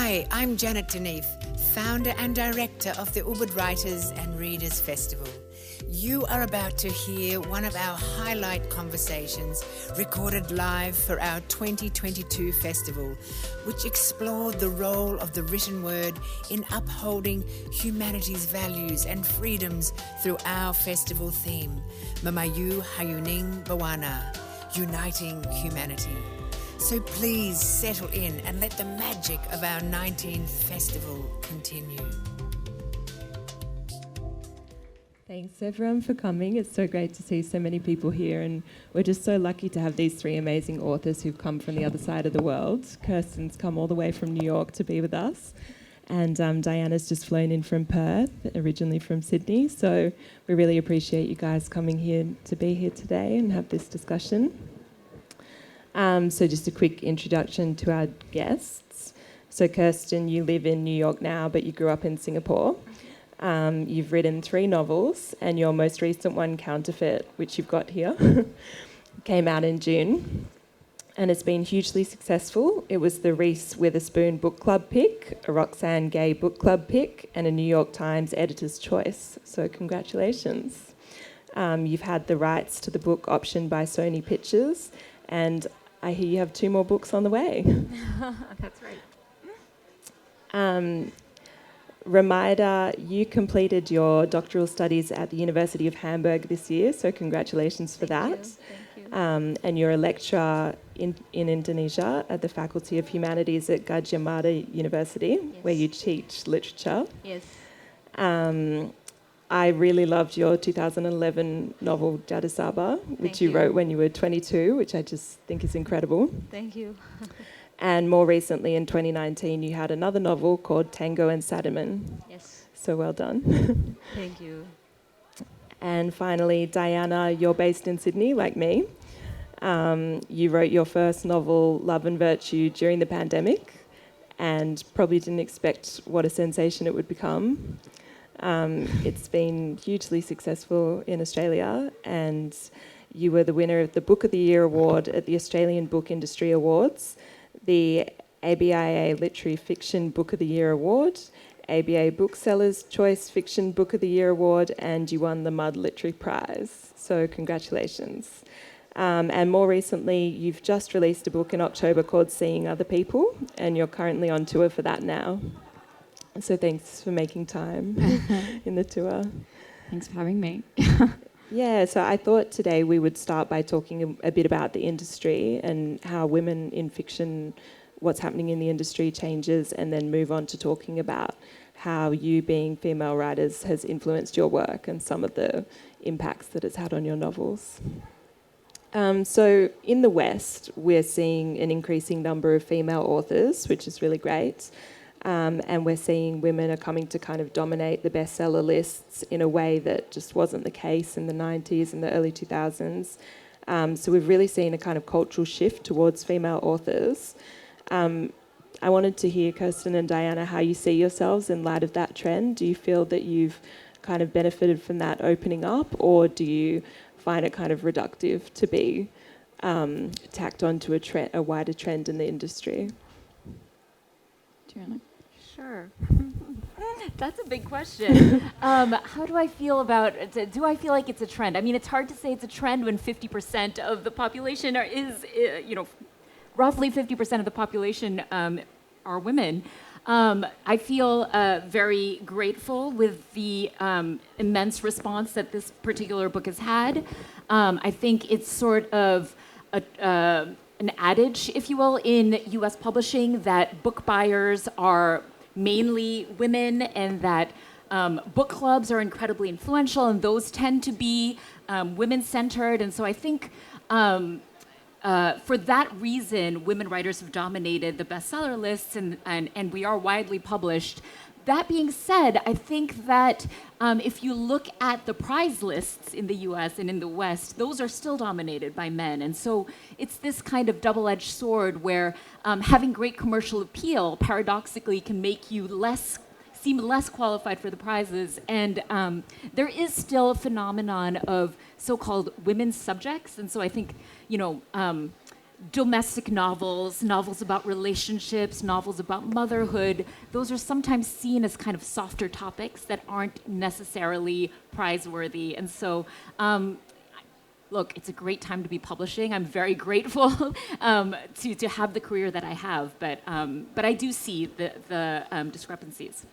Hi, I'm Janet Deneef, founder and director of the Ubud Writers and Readers Festival. You are about to hear one of our highlight conversations recorded live for our 2022 festival, which explored the role of the written word in upholding humanity's values and freedoms through our festival theme, Mamayu Hayuning Bawana, Uniting Humanity. So please settle in and let the magic of our 19th festival continue. Thanks everyone for coming. It's so great to see so many people here, and we're just so lucky to have these three amazing authors who've come from the other side of the world. Kirsten's come all the way from New York to be with us, and Diana's just flown in from Perth, originally from Sydney. So we really appreciate you guys coming here to be here today and have this discussion. So just a quick introduction to our guests. So Kirsten, you live in New York now, but you grew up in Singapore. You've written 3 novels, and your most recent one, Counterfeit, which you've got here, came out in June, and it's been hugely successful. It was the Reese Witherspoon Book Club pick, a Roxane Gay Book Club pick, and a New York Times Editor's Choice. So congratulations. You've had the rights to the book optioned by Sony Pictures, and I hear you have 2 more books on the way. That's right. Ramaida, you completed your doctoral studies at the University of Hamburg this year, so congratulations for that. Thank you. And you're a lecturer in Indonesia at the Faculty of Humanities at Gadjah Mada University, where you teach literature. Yes. I really loved your 2011 novel, Jada Sabah, which you wrote when you were 22, which I just think is incredible. Thank you. And more recently, in 2019, you had another novel called Tango and Sadaman. Yes. So well done. Thank you. And finally, Diana, you're based in Sydney, like me. You wrote your first novel, Love and Virtue, during the pandemic, and probably didn't expect what a sensation it would become. It's been hugely successful in Australia, and you were the winner of the Book of the Year Award at the Australian Book Industry Awards, the ABIA Literary Fiction Book of the Year Award, ABA Booksellers Choice Fiction Book of the Year Award, and you won the Mudd Literary Prize. So congratulations. And more recently, you've just released a book in October called Seeing Other People, and you're currently on tour for that now. So thanks for making time in the tour. Thanks for having me. Yeah, so I thought today we would start by talking a bit about the industry and how women in fiction, what's happening in the industry changes, and then move on to talking about how you being female writers has influenced your work and some of the impacts that it's had on your novels. So in the West, we're seeing an increasing number of female authors, which is really great. And we're seeing women are coming to kind of dominate the bestseller lists in a way that just wasn't the case in the 90s and the early 2000s. So we've really seen a kind of cultural shift towards female authors. I wanted to hear, Kirsten and Diana, how you see yourselves in light of that trend. Do you feel that you've kind of benefited from that opening up, or do you find it kind of reductive to be tacked onto a wider trend in the industry? Do you want to? Sure. That's a big question. How do I feel about it? Do I feel like it's a trend? I mean, it's hard to say it's a trend when 50% of the population roughly 50% of the population are women. I feel very grateful with the immense response that this particular book has had. I think it's sort of an adage, if you will, in U.S. publishing that book buyers are mainly women, and that book clubs are incredibly influential, and those tend to be women-centered. And so I think for that reason, women writers have dominated the bestseller lists, and we are widely published. That being said, I think that if you look at the prize lists in the US and in the West, those are still dominated by men. And so it's this kind of double-edged sword where having great commercial appeal paradoxically can make you seem less qualified for the prizes. And there is still a phenomenon of so-called women's subjects. And so I think, domestic novels, novels about relationships, novels about motherhood, those are sometimes seen as kind of softer topics that aren't necessarily prize-worthy. And so, look, it's a great time to be publishing. I'm very grateful to have the career that I have, but I do see the discrepancies.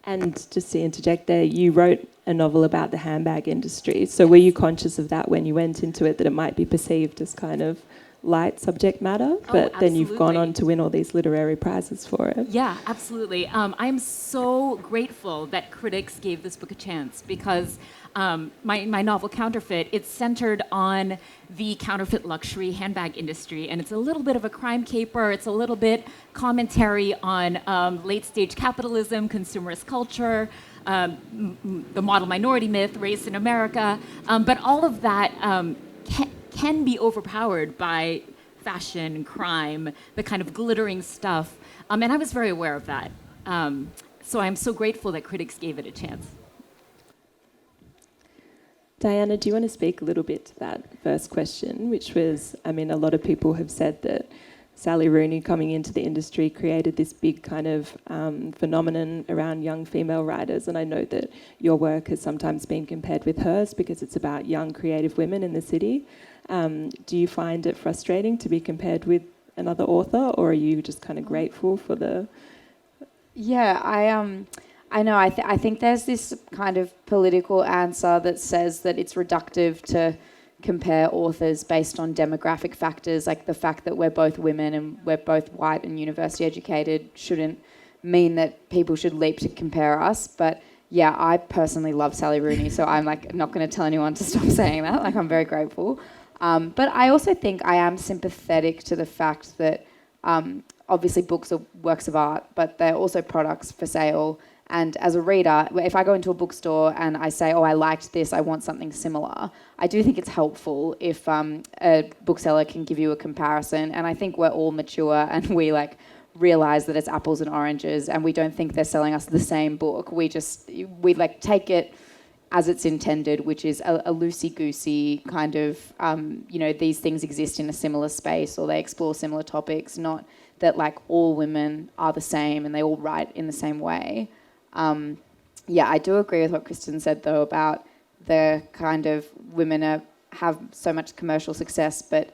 And just to interject there, you wrote a novel about the handbag industry. So were you conscious of that when you went into it, that it might be perceived as kind of light subject matter? But then you've gone on to win all these literary prizes for it. Yeah, absolutely. I'm so grateful that critics gave this book a chance because my novel Counterfeit, it's centered on the counterfeit luxury handbag industry, and it's a little bit of a crime caper. It's a little bit commentary on late-stage capitalism, consumerist culture, the model minority myth, race in America. But all of that can be overpowered by fashion, crime, the kind of glittering stuff. And I was very aware of that. So I'm so grateful that critics gave it a chance. Diana, do you want to speak a little bit to that first question, which was, I mean, a lot of people have said that Sally Rooney coming into the industry created this big kind of phenomenon around young female writers, and I know that your work has sometimes been compared with hers because it's about young creative women in the city. Do you find it frustrating to be compared with another author, or are you just kind of grateful for the... Yeah, I know. I think there's this kind of political answer that says that it's reductive to compare authors based on demographic factors, like the fact that we're both women and we're both white and university educated shouldn't mean that people should leap to compare us. But yeah, I personally love Sally Rooney, so I'm like not going to tell anyone to stop saying that. Like, I'm very grateful. But I also think I am sympathetic to the fact that obviously books are works of art, but they're also products for sale. And as a reader, if I go into a bookstore and I say, oh, I liked this, I want something similar, I do think it's helpful if a bookseller can give you a comparison. And I think we're all mature and we like realize that it's apples and oranges and we don't think they're selling us the same book. We like take it as it's intended, which is a loosey-goosey kind of, these things exist in a similar space or they explore similar topics, not that like all women are the same and they all write in the same way. I do agree with what Kristen said, though, about the kind of women have so much commercial success, but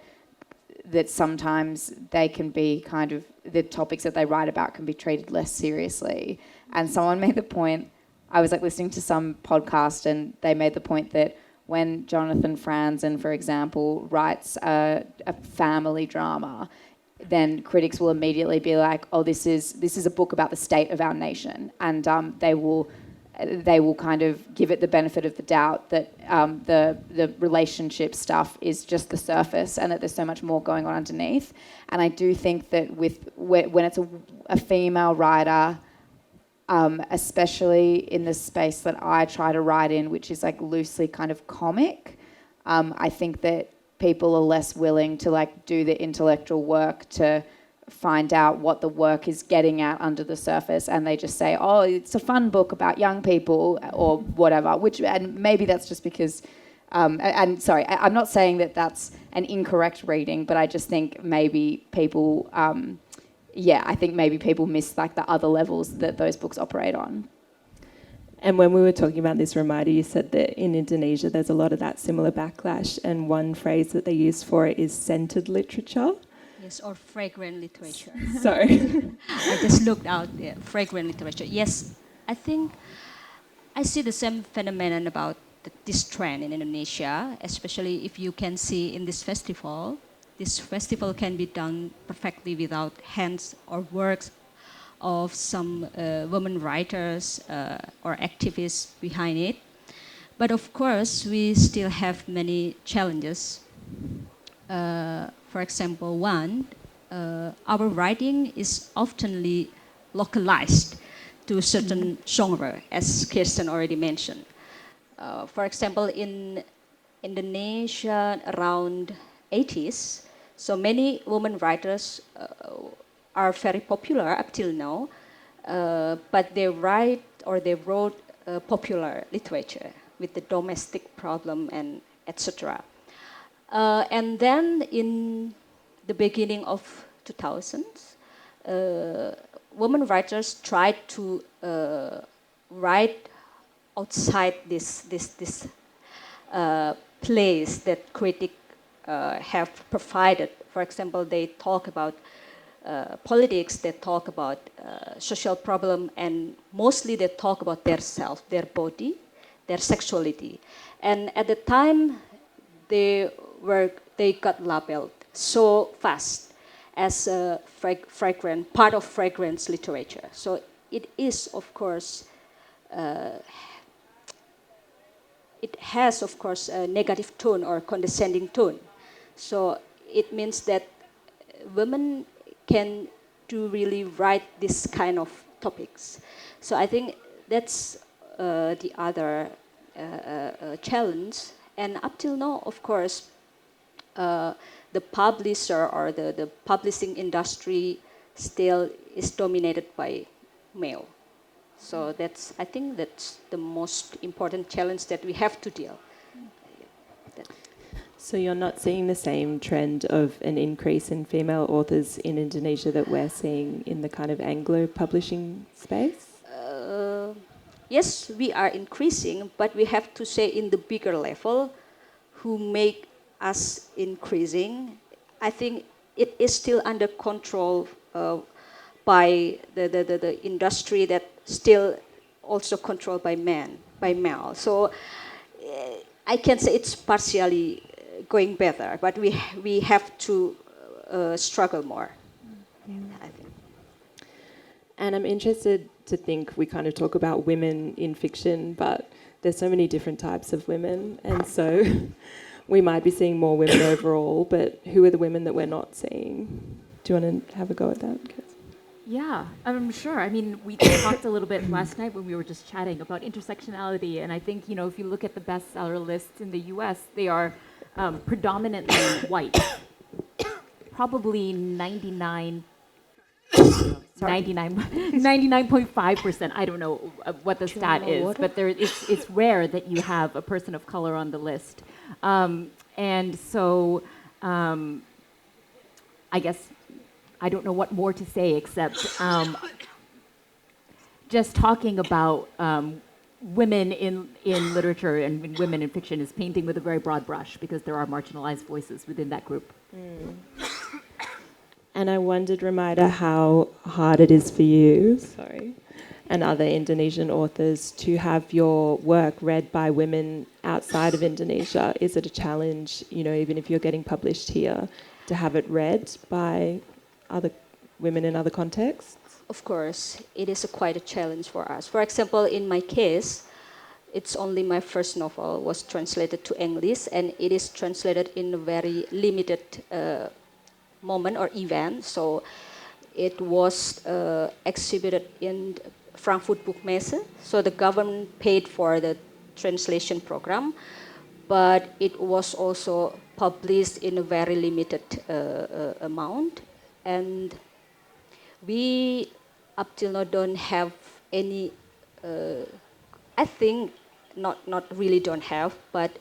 that sometimes they can be kind of, the topics that they write about can be treated less seriously. And someone made the point, I was like listening to some podcast and they made the point that when Jonathan Franzen, for example, writes a family drama, then critics will immediately be like, oh, this is a book about the state of our nation. And they will kind of give it the benefit of the doubt that the relationship stuff is just the surface and that there's so much more going on underneath. And I do think that when it's a female writer, especially in the space that I try to write in, which is like loosely kind of comic, I think that people are less willing to like do the intellectual work to find out what the work is getting at under the surface, and they just say, oh, it's a fun book about young people or whatever, and maybe that's just because sorry, I'm not saying that that's an incorrect reading, but I just think maybe people I think maybe people miss like the other levels that those books operate on. And when we were talking about this reminder, you said that in Indonesia there's a lot of that similar backlash, and one phrase that they use for it is scented literature. Yes, or fragrant literature. Sorry. I just looked out there, fragrant literature. Yes, I think I see the same phenomenon about this trend in Indonesia, especially if you can see in this festival. This festival can be done perfectly without hands or works of some women writers or activists behind it. But of course, we still have many challenges. For example, our writing is oftenly localized to a certain genre, as Kirsten already mentioned. For example, in Indonesia around 80s, so many women writers are very popular up till now, but they wrote popular literature with the domestic problem and etc. And then in the beginning of 2000s, women writers tried to write outside this place that critics have provided. For example, they talk about politics, they talk about social problem, and mostly they talk about their self, their body, their sexuality. And at the time, they got labeled so fast as a part of fragrance literature. So it is, of course, it has, of course, a negative tone or condescending tone. So it means that women can do really write this kind of topics. So I think that's the other challenge. And up till now, of course, the publisher or the publishing industry still is dominated by male. So I think that's the most important challenge that we have to deal. So you're not seeing the same trend of an increase in female authors in Indonesia that we're seeing in the kind of Anglo publishing space? Yes, we are increasing, but we have to say in the bigger level who make us increasing. I think it is still under control by the industry that still also controlled by male. So I can say it's partially going better, but we have to struggle more. I think. And I'm interested to think, we kind of talk about women in fiction, but there's so many different types of women, and so we might be seeing more women overall, but who are the women that we're not seeing? Do you want to have a go at that, Kaz? Yeah, I'm sure. I mean, we talked a little bit last night when we were just chatting about intersectionality, and I think, if you look at the bestseller lists in the US, they are predominantly white. Probably 99.5%. I don't know what the stat is, but it's rare that you have a person of color on the list. And so I guess I don't know what more to say except just talking about women in literature and women in fiction is painting with a very broad brush because there are marginalized voices within that group. And I wondered, Ramaida, how hard it is for you, and other Indonesian authors to have your work read by women outside of Indonesia. Is it a challenge, even if you're getting published here, to have it read by other women in other contexts? Of course, it is quite a challenge for us. For example, in my case, it's only my first novel was translated to English, and it is translated in a very limited moment or event. So it was exhibited in Frankfurt Book Messe. So the government paid for the translation program, but it was also published in a very limited amount. And we up till now don't have any, I think not really don't have, but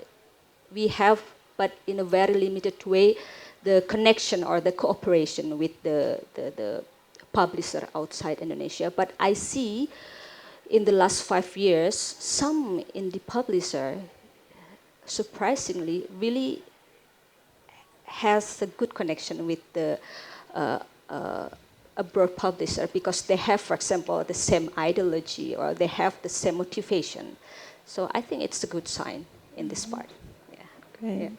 we have, but in a very limited way, the connection or the cooperation with the publisher outside Indonesia. But I see in the last 5 years, some indie publisher, surprisingly, really has a good connection with the abroad publisher because they have, for example, the same ideology or they have the same motivation. So I think it's a good sign in this part. Yeah. Great. Yeah.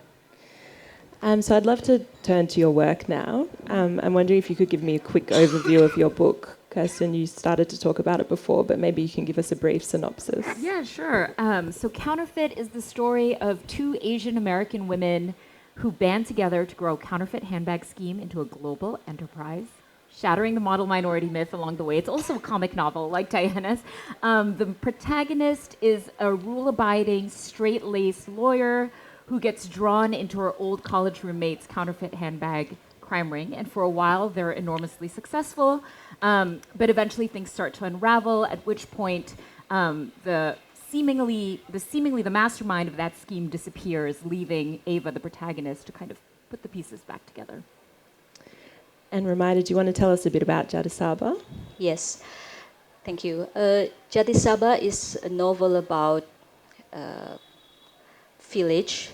So I'd love to turn to your work now. I'm wondering if you could give me a quick overview of your book. Kirsten, you started to talk about it before, but maybe you can give us a brief synopsis. Yeah, sure. So Counterfeit is the story of 2 Asian American women who band together to grow a counterfeit handbag scheme into a global enterprise, shattering the model minority myth along the way. It's also a comic novel, like Diana's. The protagonist is a rule-abiding, straight-laced lawyer who gets drawn into her old college roommate's counterfeit handbag crime ring. And for a while, they're enormously successful. But eventually, things start to unravel, at which point the seemingly the mastermind of that scheme disappears, leaving Ava, the protagonist, to kind of put the pieces back together. And Ramai, do you want to tell us a bit about Jadisaba? Yes, thank you. Jadisaba is a novel about a village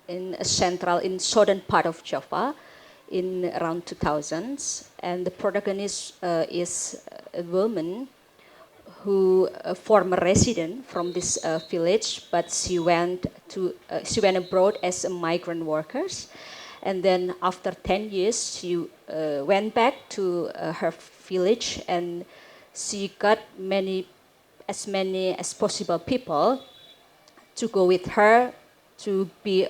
in southern part of Java in around 2000s, and the protagonist is a woman who a former resident from this village, but she went abroad as a migrant worker, and then after 10 years she went back to her village, and she got as many as possible people to go with her to be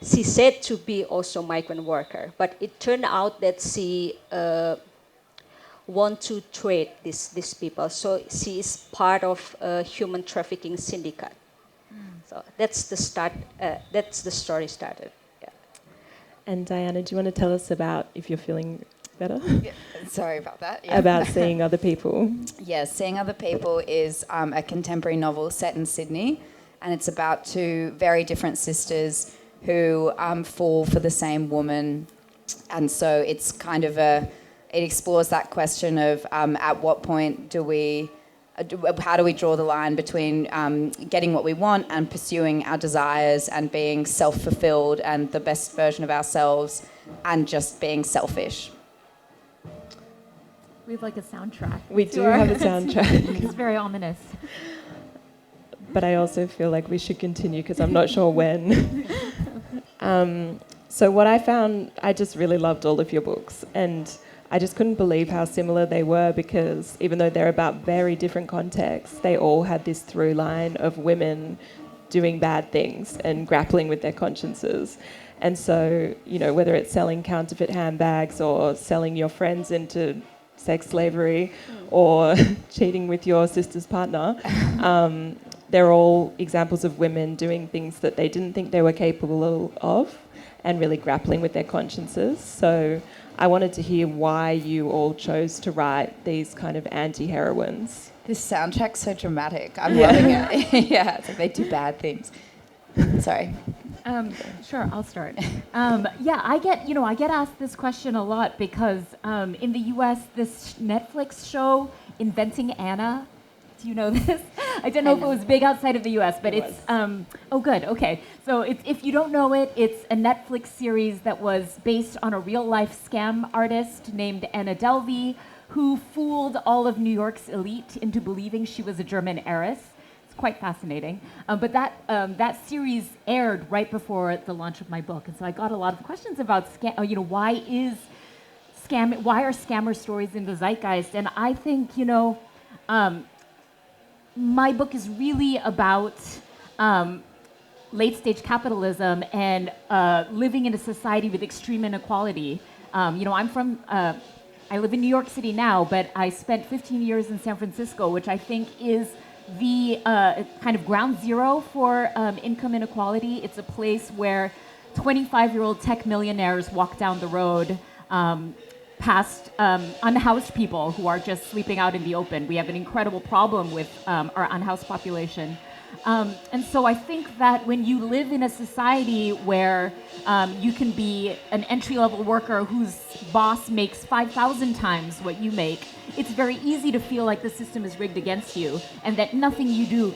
she said to be also migrant worker, but it turned out that she want to trade these people. So she is part of a human trafficking syndicate. So that's the start. That's the story started. Yeah. And Diana, do you want to tell us about, if you're feeling better? Yeah, sorry about that. Yeah. About seeing other people. Yes, Seeing Other People is a contemporary novel set in Sydney, and it's about two very different sisters who fall for the same woman. And so it's kind of it explores that question of at what point how do we draw the line between getting what we want and pursuing our desires and being self-fulfilled and the best version of ourselves and just being selfish. We have like a soundtrack. We do have a soundtrack. It's very ominous. But I also feel like we should continue because I'm not sure when. So what I found, I just really loved all of your books, and I just couldn't believe how similar they were, because even though they're about very different contexts, they all had this through line of women doing bad things and grappling with their consciences. And so, you know, whether it's selling counterfeit handbags or selling your friends into sex slavery or cheating with your sister's partner, they're all examples of women doing things that they didn't think they were capable of and really grappling with their consciences. So I wanted to hear why you all chose to write these kind of anti-heroines. This soundtrack's so dramatic. I'm loving it. Yeah, it's like they do bad things. Sorry. Sure, I'll start. I get asked this question a lot because in the U.S., this Netflix show, Inventing Anna, do you know this? I don't know if it was big outside of the U.S., but it's oh, good, okay. So if you don't know it, it's a Netflix series that was based on a real-life scam artist named Anna Delvey, who fooled all of New York's elite into believing she was a German heiress. It's quite fascinating. But that series aired right before the launch of my book, and so I got a lot of questions about why are scammer stories in the zeitgeist? And I think, my book is really about late-stage capitalism and living in a society with extreme inequality. I live in New York City now, but I spent 15 years in San Francisco, which I think is the kind of ground zero for income inequality. It's a place where 25-year-old tech millionaires walk down the road past unhoused people who are just sleeping out in the open. We have an incredible problem with our unhoused population. And so I think that when you live in a society where you can be an entry-level worker whose boss makes 5,000 times what you make, it's very easy to feel like the system is rigged against you and that nothing you do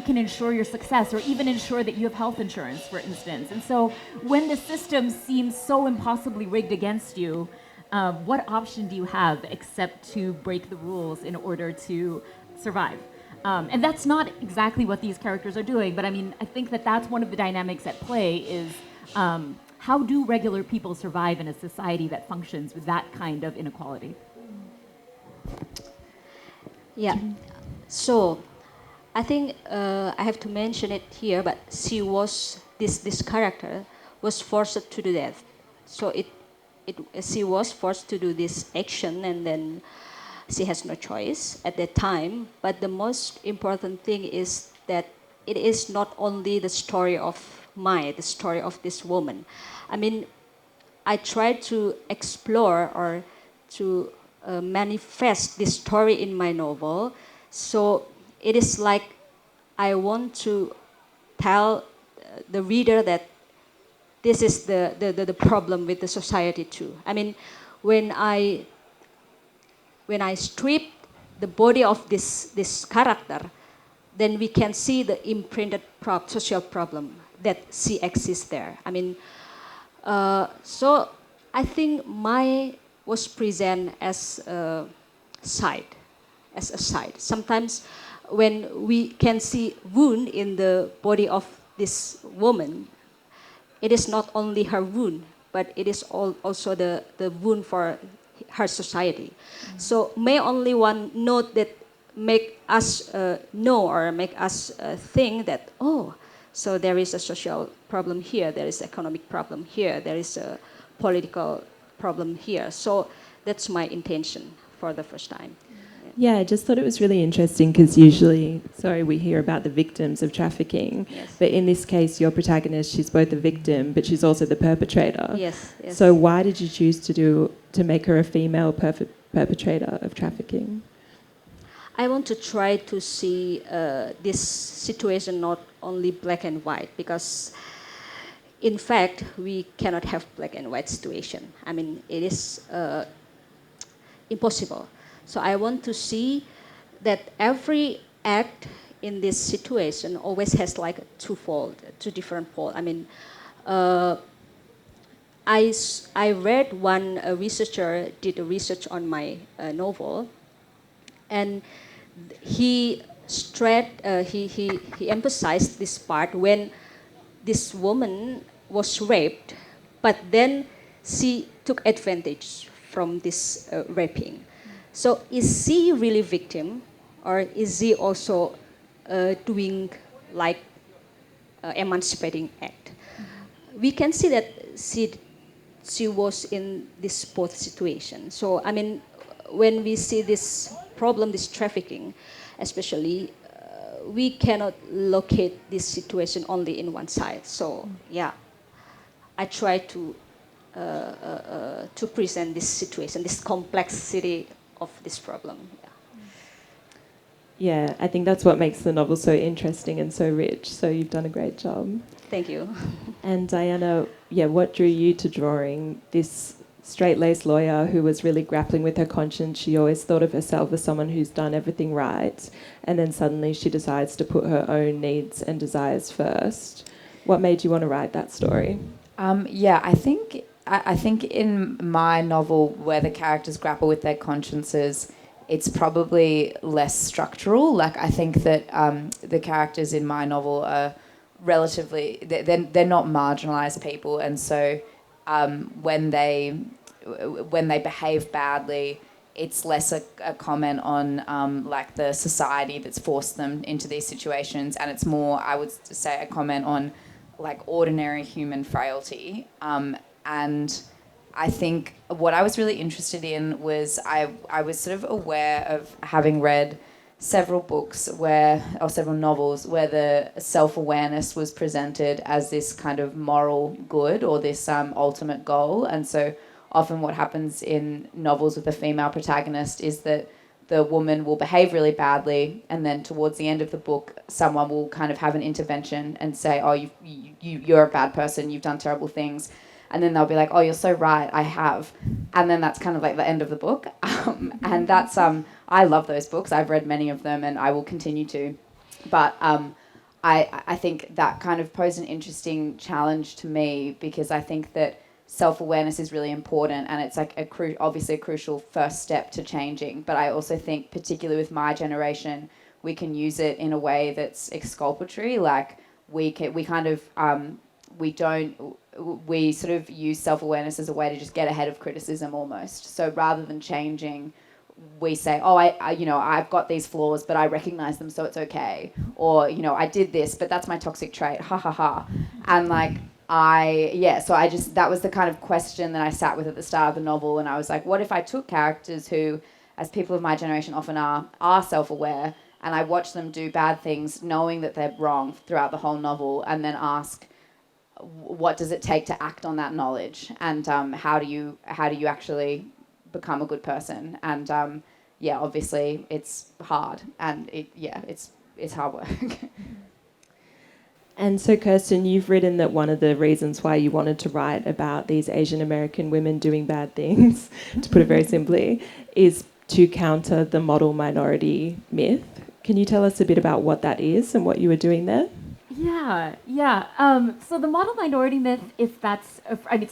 can ensure your success or even ensure that you have health insurance, for instance. And so when the system seems so impossibly rigged against you, what option do you have except to break the rules in order to survive? And that's not exactly what these characters are doing, but I mean, I think that that's one of the dynamics at play is how do regular people survive in a society that functions with that kind of inequality? Yeah, so I think I have to mention it here, but this character was forced to do that. So she was forced to do this action, and then she has no choice at that time. But the most important thing is that it is not only the story of the story of this woman. I mean, I tried to explore or to manifest this story in my novel. So it is like I want to tell the reader that this is the problem with the society too. I mean, when I strip the body of this character, then we can see the imprinted social problem that she exists there. I mean, so I think my was present as a side, Sometimes when we can see wound in the body of this woman, it is not only her wound, but it is also the wound for her society. So may only one note that make us know or make us think that, oh, so there is a social problem here, there is economic problem here, there is a political problem here. So that's my intention for the first time. Yeah, I just thought it was really interesting because usually, we hear about the victims of trafficking, Yes. but in this case, your protagonist, she's both a victim, but she's also the perpetrator. Yes. So why did you choose to make her a female perpetrator of trafficking? I want to try to see this situation not only black and white, because in fact, we cannot have black and white situation. I mean, it is impossible. So I want to see that every act in this situation always has like two different poles. I mean, I read one researcher did a research on my novel, and he emphasized this part when this woman was raped, but then she took advantage from this raping. So is she really victim, or is she also doing like emancipating act? We can see that she was in this both situation. So I mean, when we see this problem, this trafficking, especially, we cannot locate this situation only in one side. So yeah, I try to present this situation, this complexity of this problem. Yeah, I think that's what makes the novel so interesting and so rich. So you've done a great job. Thank you. And Diana, what drew you to drawing this straight-laced lawyer who was really grappling with her conscience? She always thought of herself as someone who's done everything right, and then suddenly she decides to put her own needs and desires first. What made you want to write that story? I think in my novel, where the characters grapple with their consciences, it's probably less structural. Like, I think that the characters in my novel are relatively, they're not marginalised people, and so when they behave badly, it's less a comment on like the society that's forced them into these situations, and it's more, I would say, a comment on like ordinary human frailty. And I think what I was really interested in was I was sort of aware of having read several novels where the self-awareness was presented as this kind of moral good or this ultimate goal. And so often what happens in novels with a female protagonist is that the woman will behave really badly, and then towards the end of the book, someone will kind of have an intervention and say, oh, you're a bad person, you've done terrible things. And then they'll be like, oh, you're so right, I have. And then that's kind of like the end of the book. And that's, I love those books. I've read many of them and I will continue to. But I think that kind of posed an interesting challenge to me, because I think that self-awareness is really important, and it's like obviously a crucial first step to changing. But I also think, particularly with my generation, we can use it in a way that's exculpatory. Like we sort of use self-awareness as a way to just get ahead of criticism almost. So rather than changing, we say, oh, I've got these flaws, but I recognize them, so it's okay. Or, I did this, but that's my toxic trait, ha ha ha. And that was the kind of question that I sat with at the start of the novel, and I was like, what if I took characters who, as people of my generation often are self-aware, and I watch them do bad things knowing that they're wrong throughout the whole novel, and then ask, what does it take to act on that knowledge, and how do you actually become a good person? And yeah, obviously it's hard, and it's hard work. And so, Kirsten, you've written that one of the reasons why you wanted to write about these Asian American women doing bad things, to put it very simply, is to counter the model minority myth. Can you tell us a bit about what that is and what you were doing there? Yeah. So the model minority myth, it's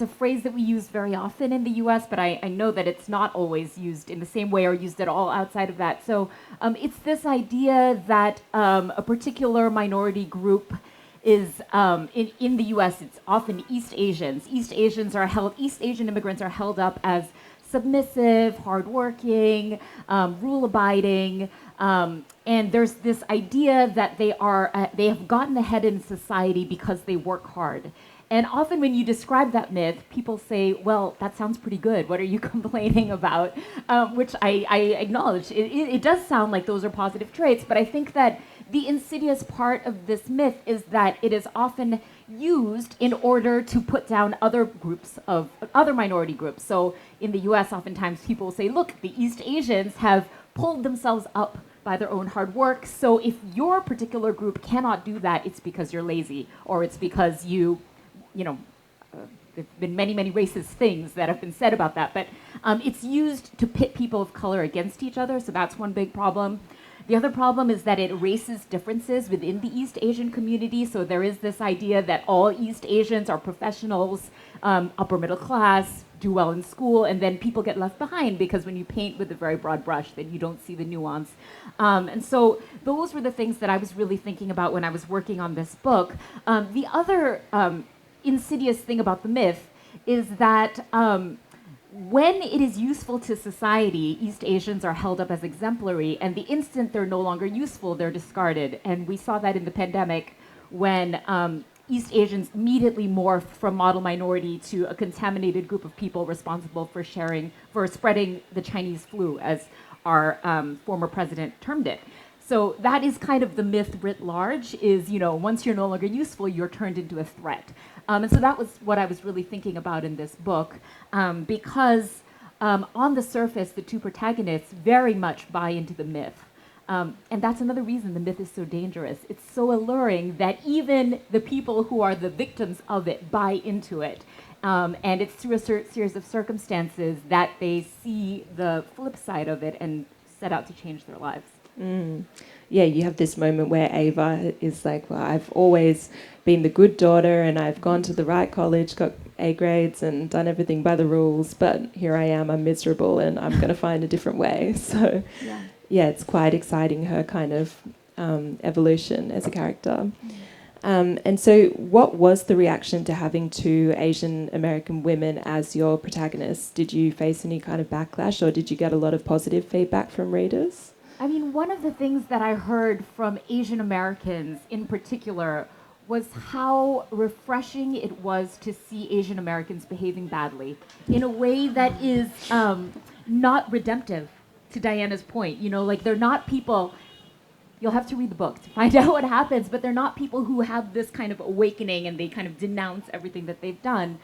a phrase that we use very often in the U.S., but I know that it's not always used in the same way or used at all outside of that. So it's this idea that a particular minority group is in the U.S. It's often East Asians. East Asian immigrants are held up as submissive, hardworking, rule-abiding, and there's this idea that they have gotten ahead in society because they work hard. And often when you describe that myth, people say, well, that sounds pretty good. What are you complaining about? Which I acknowledge. It does sound like those are positive traits, but I think that the insidious part of this myth is that it is often used in order to put down other minority groups. So in the US, oftentimes people will say, look, the East Asians have pulled themselves up by their own hard work. So if your particular group cannot do that, it's because you're lazy, or it's because there've been many, many racist things that have been said about that. But it's used to pit people of color against each other. So that's one big problem. The other problem is that it erases differences within the East Asian community. So there is this idea that all East Asians are professionals, upper middle class, do well in school, and then people get left behind because when you paint with a very broad brush, then you don't see the nuance. And so those were the things that I was really thinking about when I was working on this book. The other insidious thing about the myth is that when it is useful to society, East Asians are held up as exemplary, and the instant they're no longer useful, they're discarded. And we saw that in the pandemic when East Asians immediately morphed from model minority to a contaminated group of people responsible for spreading the Chinese flu, as our former president termed it. So that is kind of the myth writ large, is, once you're no longer useful, you're turned into a threat. And so that was what I was really thinking about in this book, because on the surface, the two protagonists very much buy into the myth. And that's another reason the myth is so dangerous. It's so alluring that even the people who are the victims of it buy into it. And it's through a series of circumstances that they see the flip side of it and set out to change their lives. Mm. Yeah, you have this moment where Ava is like, well, I've always been the good daughter and I've gone to the right college, got A grades and done everything by the rules, but here I am, I'm miserable and I'm going to find a different way. So yeah, it's quite exciting, her kind of evolution as a character. And so what was the reaction to having two Asian American women as your protagonists? Did you face any kind of backlash, or did you get a lot of positive feedback from readers? I mean, one of the things that I heard from Asian Americans in particular was how refreshing it was to see Asian Americans behaving badly in a way that is not redemptive, to Diana's point. They're not people, you'll have to read the book to find out what happens, but they're not people who have this kind of awakening and they kind of denounce everything that they've done.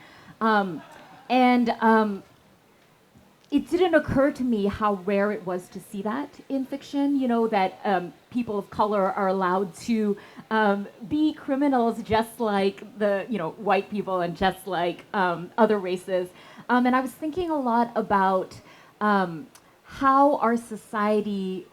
It didn't occur to me how rare it was to see that in fiction, that people of color are allowed to be criminals just like the, white people and just like other races. And I was thinking a lot about how our society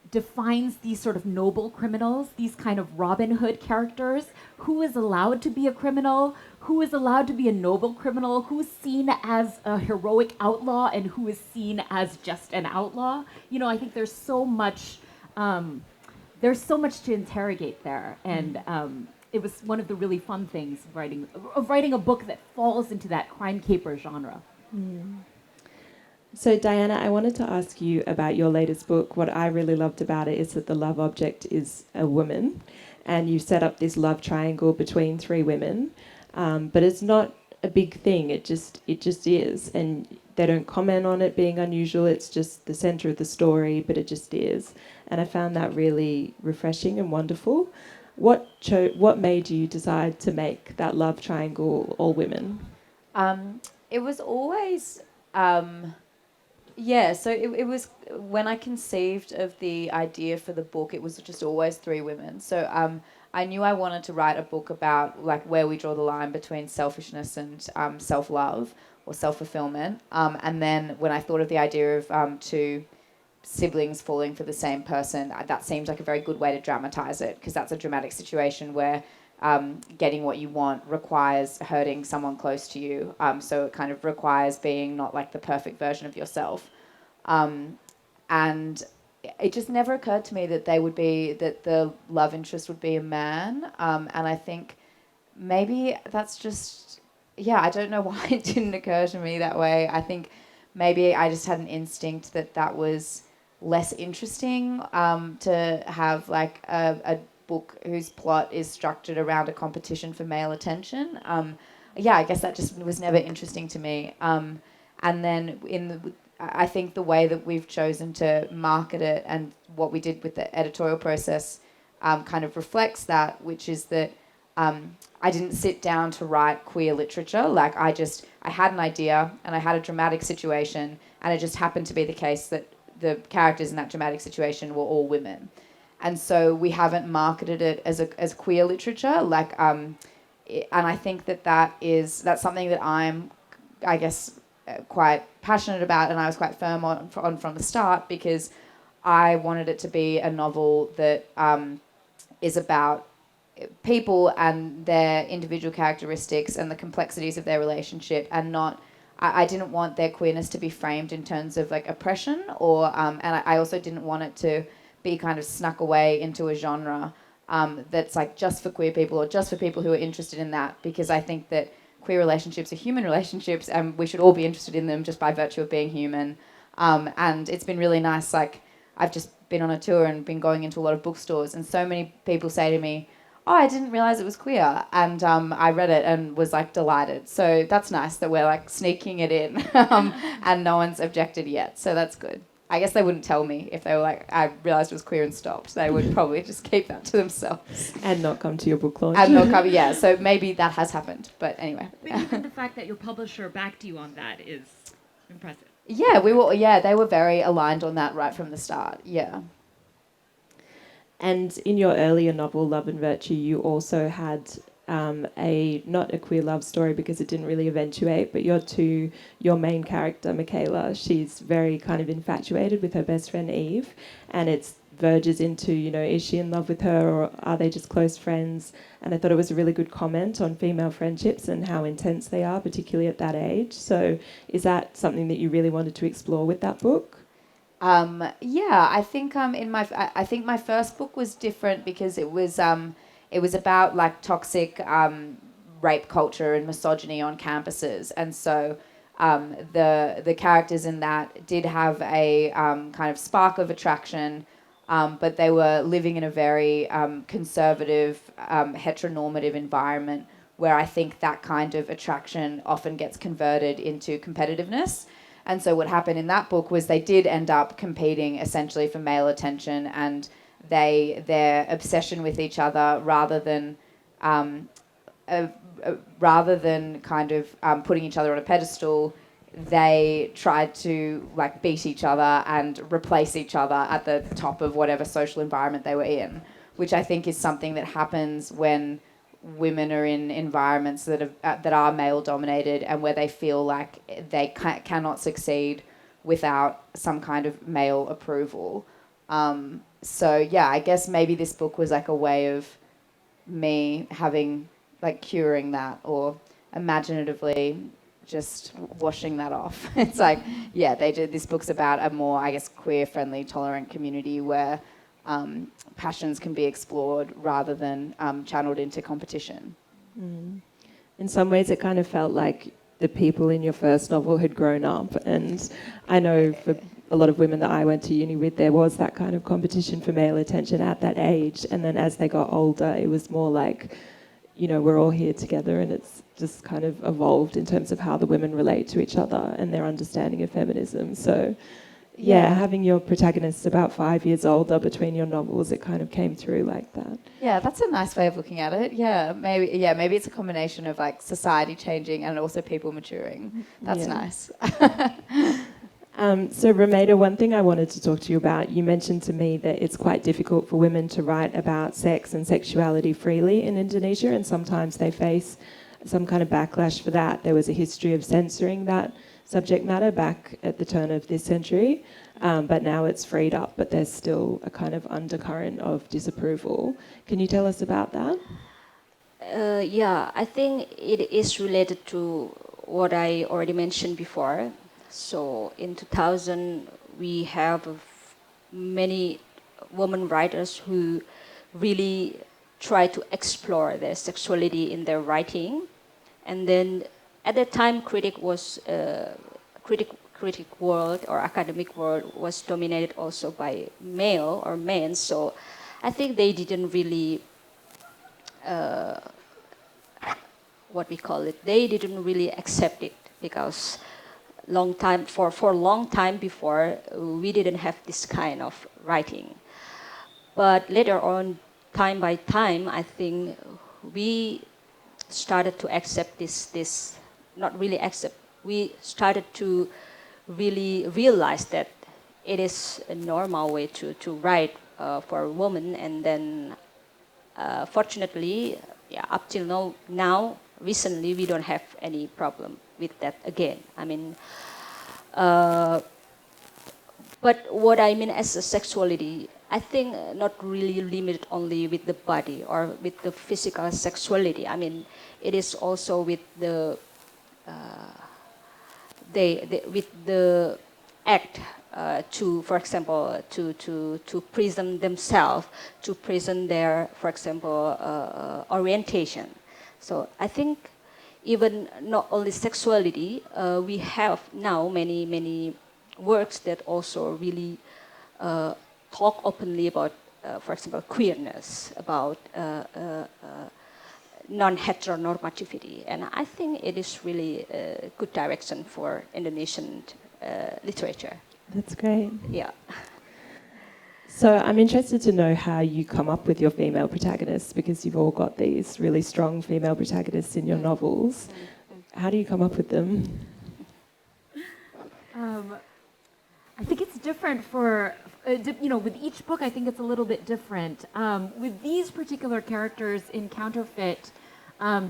defines these sort of noble criminals, these kind of Robin Hood characters. Who is allowed to be a criminal? Who is allowed to be a noble criminal? Who's seen as a heroic outlaw and who is seen as just an outlaw? I think there's so much to interrogate there. And it was one of the really fun things of writing a book that falls into that crime caper genre. Mm. So Diana, I wanted to ask you about your latest book. What I really loved about it is that the love object is a woman, and you set up this love triangle between three women, but it's not a big thing. It just is, and they don't comment on it being unusual. It's just the center of the story, but it just is, and I found that really refreshing and wonderful. What made you decide to make that love triangle all women? It was always Yeah, so it was when I conceived of the idea for the book, it was just always three women. So I knew I wanted to write a book about like where we draw the line between selfishness and self-love or self-fulfillment. And then when I thought of the idea of two siblings falling for the same person, that seems like a very good way to dramatize it, because that's a dramatic situation where getting what you want requires hurting someone close to you. So it kind of requires being not like the perfect version of yourself. And it just never occurred to me that that the love interest would be a man. And I think maybe that's just, yeah, I don't know why it didn't occur to me that way. I think maybe I just had an instinct that was less interesting to have like a book whose plot is structured around a competition for male attention. Yeah, I guess that just was never interesting to me. And then I think the way that we've chosen to market it and what we did with the editorial process kind of reflects that, which is that I didn't sit down to write queer literature. Like I had an idea and I had a dramatic situation, and it just happened to be the case that the characters in that dramatic situation were all women. And so we haven't marketed it as queer literature. Like, and I think that's something that I'm, I guess, quite passionate about, and I was quite firm on from the start, because I wanted it to be a novel that is about people and their individual characteristics and the complexities of their relationship, and not. I didn't want their queerness to be framed in terms of like oppression, or and I also didn't want it to be kind of snuck away into a genre that's like just for queer people or just for people who are interested in that, because I think that queer relationships are human relationships and we should all be interested in them just by virtue of being human. And it's been really nice. Like I've just been on a tour and been going into a lot of bookstores, and so many people say to me, oh, I didn't realize it was queer. And I read it and was like delighted. So that's nice that we're like sneaking it in and no one's objected yet. So that's good. I guess they wouldn't tell me if they were like, I realised it was queer and stopped. They would probably just keep that to themselves. And not come to your book launch. And not come, yeah. So maybe that has happened. But anyway. But even the fact that your publisher backed you on that is impressive. Yeah, they were very aligned on that right from the start. Yeah. And in your earlier novel, Love and Virtue, you also had not a queer love story because it didn't really eventuate, but your main character, Michaela, she's very kind of infatuated with her best friend Eve, and it verges into, is she in love with her or are they just close friends? And I thought it was a really good comment on female friendships and how intense they are, particularly at that age. So is that something that you really wanted to explore with that book? Yeah, I think I think my first book was different because it was about like toxic rape culture and misogyny on campuses, and so the characters in that did have a kind of spark of attraction, but they were living in a very conservative, heteronormative environment where I think that kind of attraction often gets converted into competitiveness. And so what happened in that book was they did end up competing essentially for male attention, and their obsession with each other, rather than kind of putting each other on a pedestal, they tried to like beat each other and replace each other at the top of whatever social environment they were in, which I think is something that happens when women are in environments that are male dominated and where they feel like they cannot succeed without some kind of male approval. So yeah, I guess maybe this book was like a way of me having like curing that, or imaginatively just washing that off. It's like, yeah, this book's about a more, I guess, queer friendly, tolerant community where passions can be explored rather than channeled into competition. Mm. In some ways it kind of felt like the people in your first novel had grown up, and I know for a lot of women that I went to uni with, there was that kind of competition for male attention at that age, and then as they got older it was more like, we're all here together, and it's just kind of evolved in terms of how the women relate to each other and their understanding of feminism. So yeah, having your protagonists about 5 years older between your novels, it kind of came through like that. Yeah, that's a nice way of looking at it. Maybe it's a combination of like society changing and also people maturing. That's nice. So Ramada, one thing I wanted to talk to you about, you mentioned to me that it's quite difficult for women to write about sex and sexuality freely in Indonesia, and sometimes they face some kind of backlash for that. There was a history of censoring that subject matter back at the turn of this century, but now it's freed up, but there's still a kind of undercurrent of disapproval. Can you tell us about that? Yeah, I think it is related to what I already mentioned before. So in 2000, we have many women writers who really try to explore their sexuality in their writing. And then at that time, critic world or academic world was dominated also by male or men. So I think they didn't really they didn't really accept it, because for a long time before, we didn't have this kind of writing. But later on, time by time, I think we started to accept this not really accept, we started to really realize that it is a normal way to write for a woman. And then fortunately, up till now, recently, we don't have any problem with that again. I mean, but what I mean as a sexuality, I think not really limited only with the body or with the physical sexuality. I mean, it is also with the with the act to, for example, to present themselves, to present their, for example, orientation. So I think even not only sexuality, we have now many works that also really talk openly about, for example, queerness, about non-heteronormativity. And I think it is really a good direction for Indonesian literature. That's great. Yeah. So I'm interested to know how you come up with your female protagonists, because you've all got these really strong female protagonists in your novels. How do you come up with them? I think it's different for, with each book, I think it's a little bit different. With these particular characters in Counterfeit,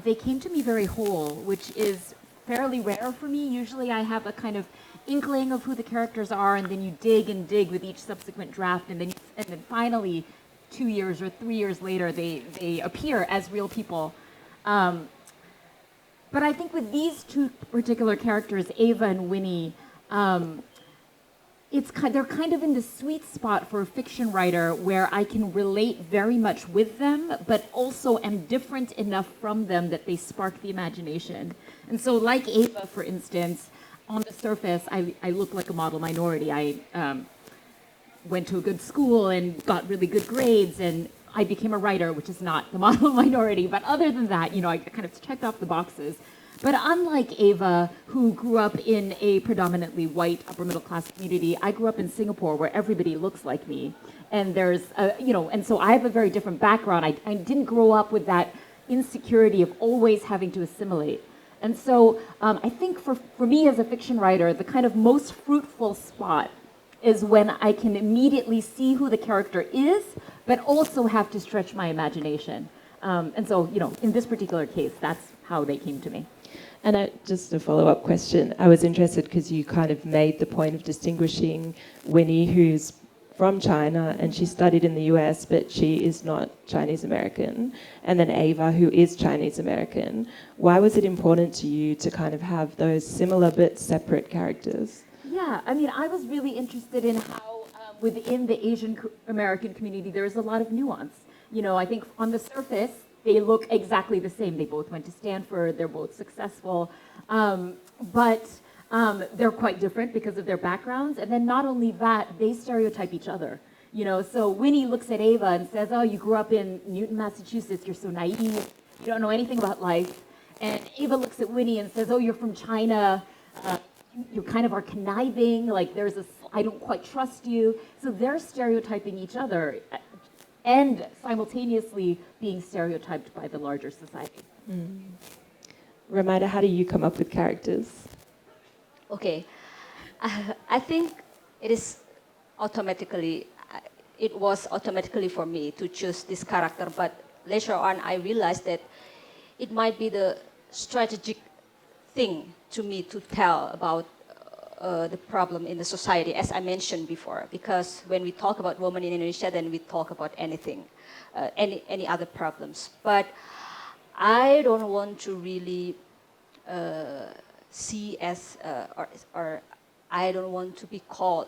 they came to me very whole, which is fairly rare for me. Usually I have a kind of inkling of who the characters are, and then you dig and dig with each subsequent draft, and then finally 2 years or 3 years later they appear as real people. But I think with these two particular characters, Ava and Winnie, they're kind of in the sweet spot for a fiction writer where I can relate very much with them, but also am different enough from them that they spark the imagination. And so like Ava, for instance, on the surface, I look like a model minority. I went to a good school and got really good grades, and I became a writer, which is not the model minority. But other than that, I kind of checked off the boxes. But unlike Ava, who grew up in a predominantly white upper middle class community, I grew up in Singapore where everybody looks like me. And there's, and so I have a very different background. I didn't grow up with that insecurity of always having to assimilate. And so I think for me as a fiction writer, the kind of most fruitful spot is when I can immediately see who the character is, but also have to stretch my imagination. And so, in this particular case, that's how they came to me. And just a follow-up question. I was interested because you kind of made the point of distinguishing Winnie, who's from China, and she studied in the US, but she is not Chinese American, and then Ava, who is Chinese American. Why was it important to you to kind of have those similar but separate characters? Yeah, I mean, I was really interested in how within the Asian American community, there's a lot of nuance. I think on the surface, they look exactly the same. They both went to Stanford, they're both successful, but they're quite different because of their backgrounds. And then not only that, they stereotype each other. So Winnie looks at Ava and says, oh, you grew up in Newton, Massachusetts, you're so naive, you don't know anything about life. And Ava looks at Winnie and says, oh, you're from China, you kind of are conniving, like there's I don't quite trust you. So they're stereotyping each other and simultaneously being stereotyped by the larger society. Ramada, how do you come up with characters? Okay. I think it is automatically, it was automatically for me to choose this character, but later on I realized that it might be the strategic thing to me to tell about the problem in the society, as I mentioned before, because when we talk about women in Indonesia, then we talk about anything, any other problems. But I don't want to really see as, or I don't want to be called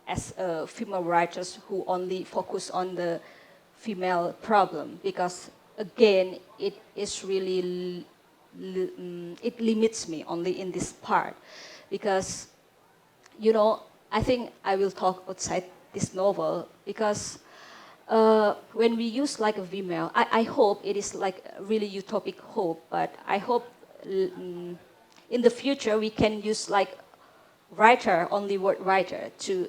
as female writers who only focus on the female problem, because again, it is really, it limits me only in this part, because, you know, I think I will talk outside this novel, because when we use like a female, I hope it is like really utopic hope, but I hope in the future we can use like writer, only word writer, to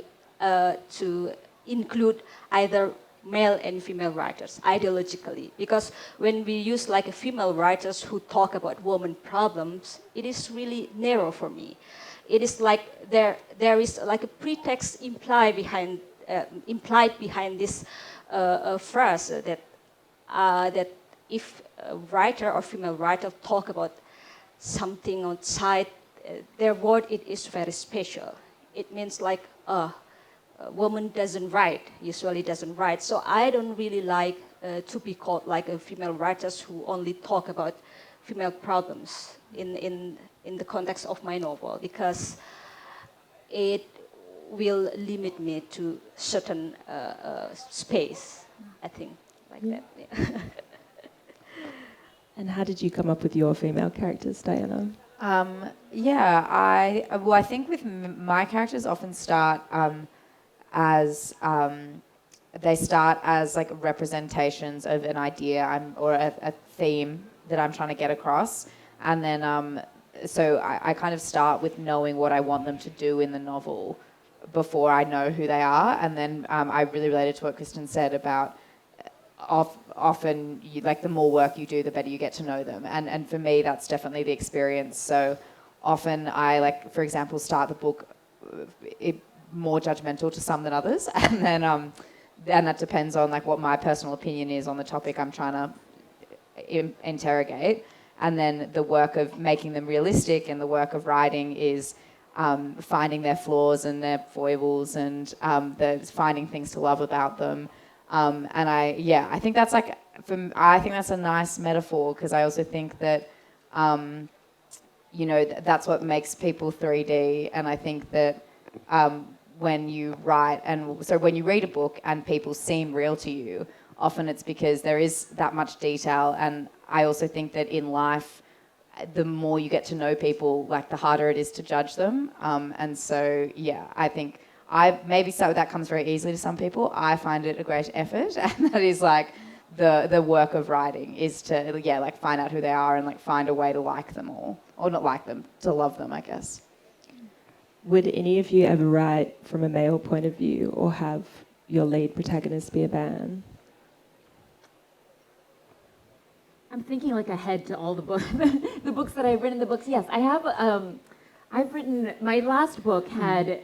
include either male and female writers ideologically, because when we use like a female writers who talk about women problems, it is really narrow for me. It is like there is like a pretext implied behind this phrase that if a writer or female writer talk about something outside their word, it is very special. It means like a woman doesn't write, usually doesn't write. So I don't really like to be called like a female writers who only talk about female problems in the context of my novel, because it will limit me to certain space, I think, like that. Yeah. And how did you come up with your female characters, Diana? I think with my characters often start as they start as like representations of an idea or a theme that I'm trying to get across, and then so I kind of start with knowing what I want them to do in the novel before I know who they are, and then I really related to what Kristen said about often like the more work you do, the better you get to know them, and for me that's definitely the experience. So often I, like, for example, start the book more judgmental to some than others, and then that depends on like what my personal opinion is on the topic I'm trying to interrogate. And then the work of making them realistic and the work of writing is finding their flaws and their foibles and finding things to love about them. And I think that's like, I think that's a nice metaphor, because I also think that, that's what makes people 3D. And I think that when you write, and so when you read a book and people seem real to you, often it's because there is that much detail. And I also think that in life, the more you get to know people, like the harder it is to judge them. And so, I think maybe so that comes very easily to some people. I find it a great effort, and that is like the work of writing is to like find out who they are and like find a way to like them all, or not like them, to love them, I guess. Would any of you ever write from a male point of view, or have your lead protagonist be a man? I'm thinking like ahead to all the books, the books that I've written. The books, yes, I have. I've written. My last book had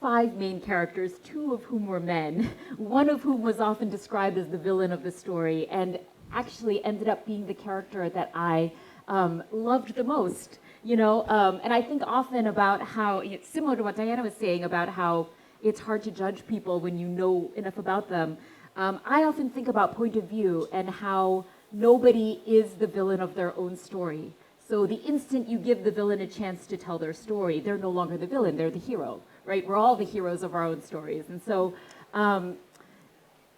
5 main characters, 2 of whom were men, one of whom was often described as the villain of the story, and actually ended up being the character that I loved the most. And I think often about how it's similar to what Diana was saying about how it's hard to judge people when you know enough about them. I often think about point of view and how nobody is the villain of their own story. So the instant you give the villain a chance to tell their story, they're no longer the villain, they're the hero, right? We're all the heroes of our own stories. And so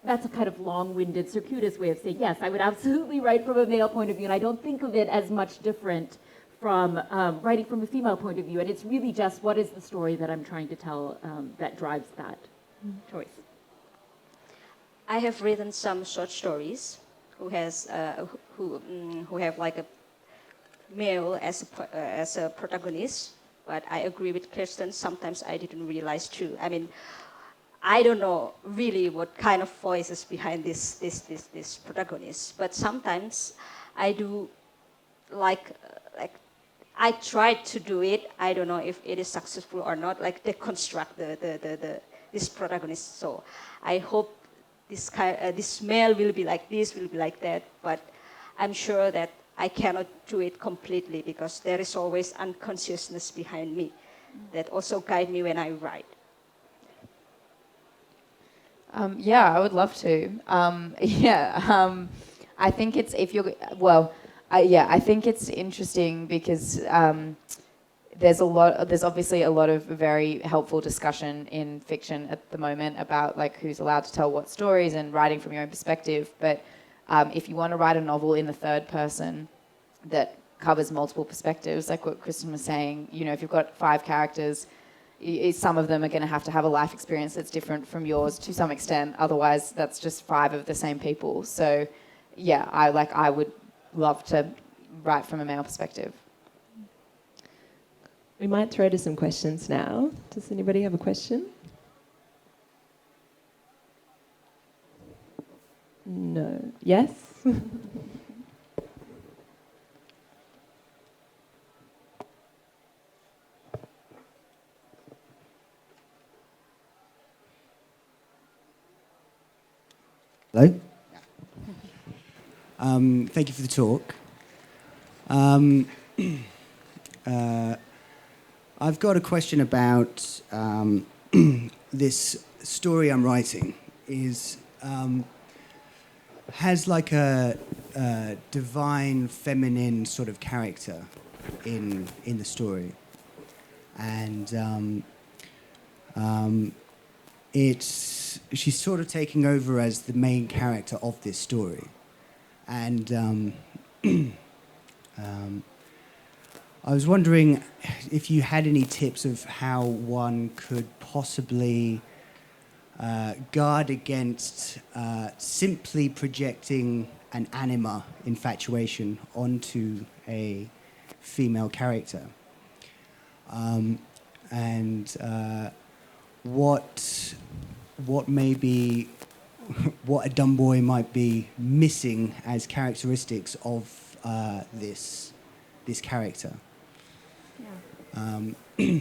that's a kind of long-winded, circuitous way of saying, yes, I would absolutely write from a male point of view, and I don't think of it as much different from writing from a female point of view. And it's really just what is the story that I'm trying to tell that drives that choice. I have written some short stories who have like a male as a protagonist, but I agree with Kirsten. Sometimes I didn't realize too. I mean, I don't know really what kind of voice is behind this protagonist, but sometimes I do like I tried to do it. I don't know if it is successful or not. Like deconstruct this protagonist. So I hope this male will be like this, will be like that. But I'm sure that I cannot do it completely because there is always unconsciousness behind me that also guide me when I write. Yeah, I would love to. I think it's I think it's interesting because there's obviously a lot of very helpful discussion in fiction at the moment about like who's allowed to tell what stories and writing from your own perspective. But if you want to write a novel in the third person that covers multiple perspectives, like what Kristen was saying, you know, if you've got 5 characters, some of them are going to have a life experience that's different from yours to some extent. Otherwise, that's just 5 of the same people. So, yeah, I would love to write from a male perspective. We might throw to some questions now. Does anybody have a question? No. Yes? Hello. Thank you for the talk. I've got a question about this story I'm writing. Has like a divine feminine sort of character in the story, and she's sort of taking over as the main character of this story, and I was wondering if you had any tips of how one could possibly guard against simply projecting an anima infatuation onto a female character, and what a dumb boy might be missing as characteristics of this character. Yeah.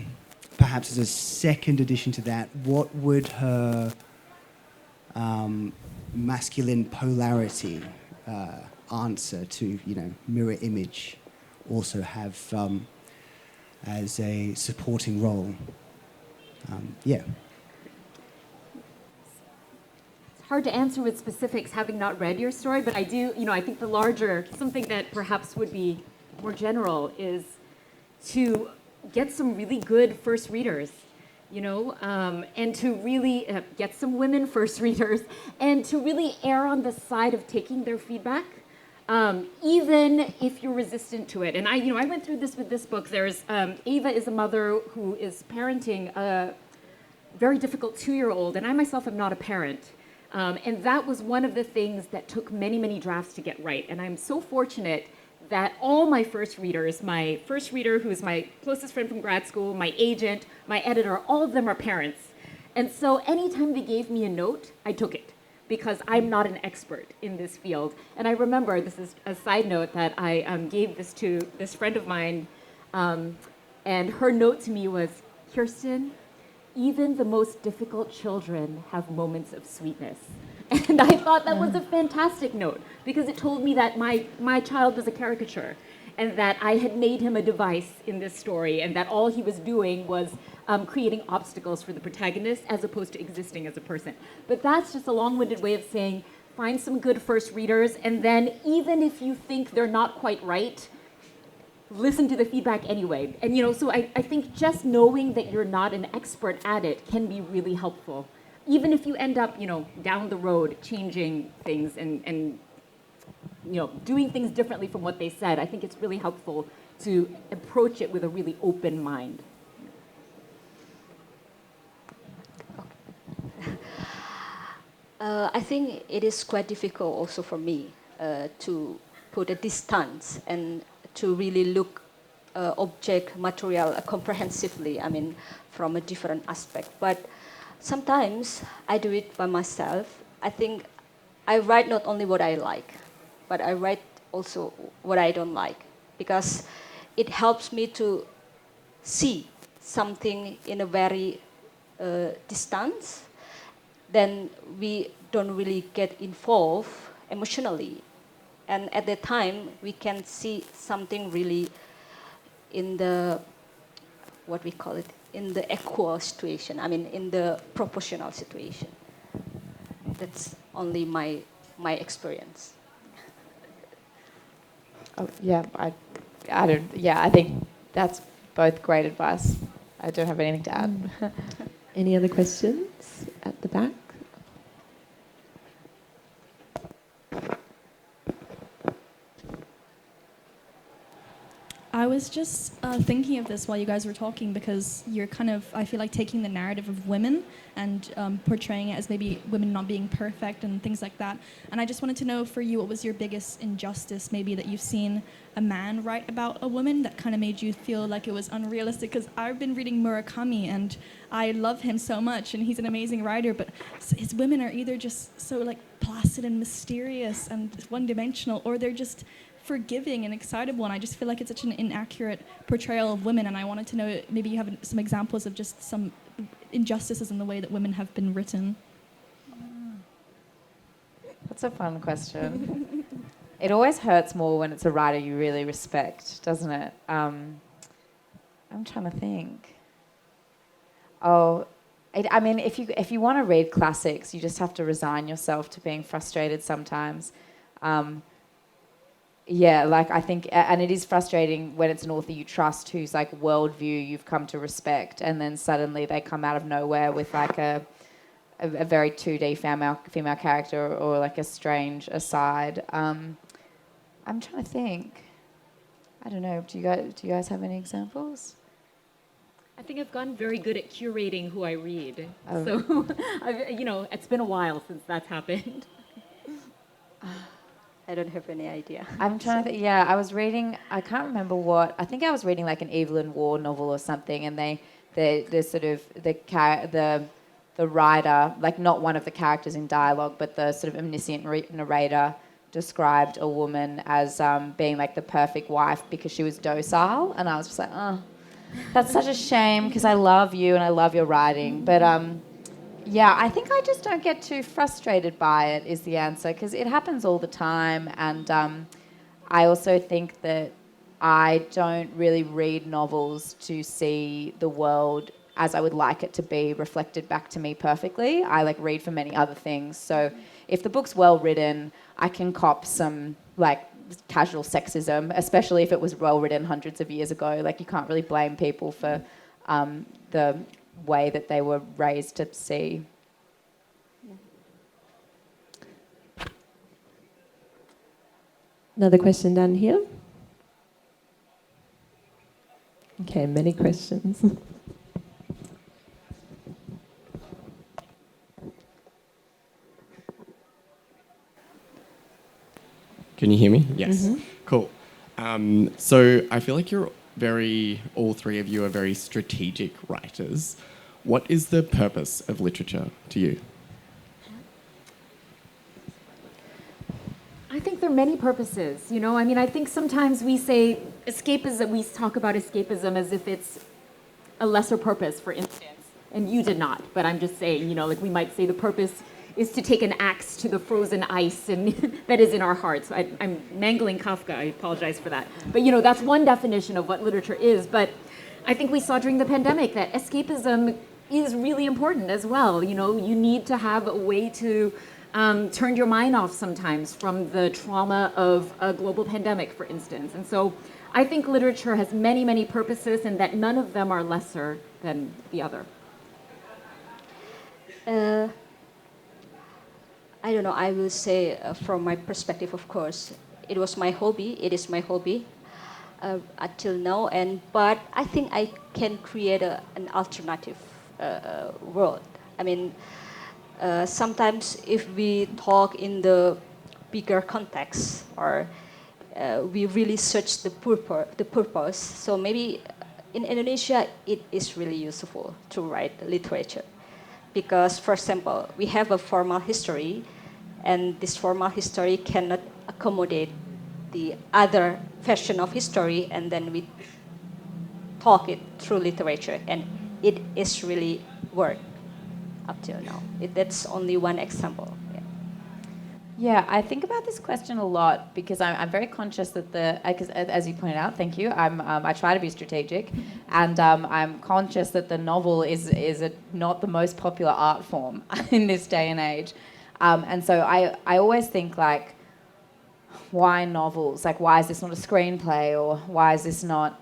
Perhaps as a second addition to that, what would her masculine polarity answer to, mirror image also have as a supporting role? Yeah. It's hard to answer with specifics having not read your story, but I do, I think something that perhaps would be more general is to get some really good first readers, and to really get some women first readers, and to really err on the side of taking their feedback, even if you're resistant to it. And I went through this with this book. There's Ava is a mother who is parenting a very difficult 2-year-old, and I myself am not a parent. And that was one of the things that took many, many drafts to get right. And I'm so fortunate that all my first readers, my first reader, who is my closest friend from grad school, my agent, my editor, all of them are parents. And so anytime they gave me a note, I took it because I'm not an expert in this field. And I remember, this is a side note, that I gave this to this friend of mine, and her note to me was, Kirsten, even the most difficult children have moments of sweetness. And I thought that was a fantastic note because it told me that my child was a caricature and that I had made him a device in this story and that all he was doing was creating obstacles for the protagonist as opposed to existing as a person. But that's just a long-winded way of saying find some good first readers, and then even if you think they're not quite right, listen to the feedback anyway. And so I think just knowing that you're not an expert at it can be really helpful. Even if you end up, down the road changing things and doing things differently from what they said, I think it's really helpful to approach it with a really open mind. I think it is quite difficult also for me to put a distance and to really look object material comprehensively, from a different aspect. But sometimes I do it by myself. I think I write not only what I like, but I write also what I don't like. Because it helps me to see something in a very distance. Then we don't really get involved emotionally. And at that time, we can see something really in the, what we call it, in the equal situation. I mean, in the proportional situation. That's only my experience. Oh, yeah, I think that's both great advice. I don't have anything to add. Any other questions at the back? I was just thinking of this while you guys were talking, because you're kind of, I feel like, taking the narrative of women and portraying it as maybe women not being perfect and things like that. And I just wanted to know for you, what was your biggest injustice maybe that you've seen a man write about a woman that kind of made you feel like it was unrealistic? Because I've been reading Murakami and I love him so much and he's an amazing writer, but his women are either just so like placid and mysterious and one-dimensional, or they're just forgiving and excitable, and I just feel like it's such an inaccurate portrayal of women. And I wanted to know, maybe you have some examples of just some injustices in the way that women have been written. That's a fun question. It always hurts more when it's a writer you really respect, doesn't it? I'm trying to think. I mean, if you want to read classics, you just have to resign yourself to being frustrated sometimes. Yeah, like I think, and it is frustrating when it's an author you trust whose like worldview you've come to respect, and then suddenly they come out of nowhere with like a very 2D female character or like a strange aside. I'm trying to think. I don't know. Do you guys have any examples? I think I've gotten very good at curating who I read. Oh. So, it's been a while since that's happened. I don't have any idea. I'm trying to think. Yeah, I was reading. I can't remember what. I think I was reading like an Evelyn Waugh novel or something, and the sort of the writer, like not one of the characters in dialogue, but the sort of omniscient narrator described a woman as being like the perfect wife because she was docile, and I was just like, oh, that's such a shame because I love you and I love your writing, but yeah, I think I just don't get too frustrated by it is the answer, because it happens all the time. And I also think that I don't really read novels to see the world as I would like it to be reflected back to me perfectly. I like read for many other things. So if the book's well written, I can cop some like casual sexism, especially if it was well written hundreds of years ago. Like you can't really blame people for the way that they were raised to see. Another question down here. Okay, many questions. Can you hear me? Yes. Mm-hmm. Cool. So I feel like all three of you are very strategic writers. What is the purpose of literature to you? I think there are many purposes, I think sometimes we say escapism, we talk about escapism as if it's a lesser purpose, for instance, and you did not, but I'm just saying, like we might say the purpose is to take an axe to the frozen ice and that is in our hearts. I'm mangling Kafka, I apologize for that. But that's one definition of what literature is, but I think we saw during the pandemic that escapism is really important as well. You need to have a way to turn your mind off sometimes from the trauma of a global pandemic, for instance. And so I think literature has many, many purposes and that none of them are lesser than the other. I don't know, I will say from my perspective, of course, it is my hobby until now, but I think I can create an alternative world. I mean, sometimes if we talk in the bigger context or we really search the purpose, so maybe in Indonesia it is really useful to write literature. Because, for example, we have a formal history, and this formal history cannot accommodate the other version of history, and then we talk it through literature, and it is really worked up till now. That's only one example. Yeah. Yeah, I think about this question a lot because I'm very conscious that because as you pointed out, thank you. I try to be strategic, and I'm conscious that the novel is not the most popular art form in this day and age, and so I always think like, why novels? Like, why is this not a screenplay, or why is this not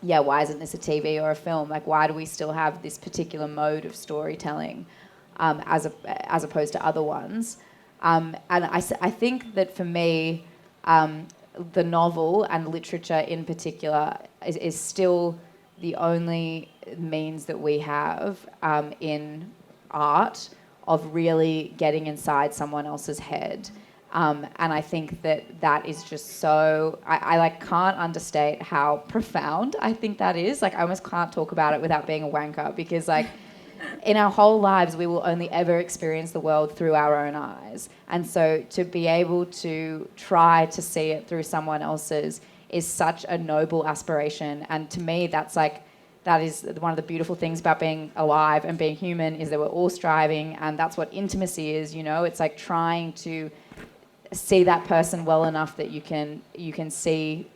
why isn't this a TV or a film? Like, why do we still have this particular mode of storytelling as opposed to other ones? And I think that for me, the novel and literature in particular is still the only means that we have in art of really getting inside someone else's head. And I think that is just so... I like can't understate how profound I think that is. Like, I almost can't talk about it without being a wanker, because like... in our whole lives, we will only ever experience the world through our own eyes. And so to be able to try to see it through someone else's is such a noble aspiration. And to me, that is one of the beautiful things about being alive and being human, is that we're all striving, and that's what intimacy is, you know? It's like trying to see that person well enough that you can see,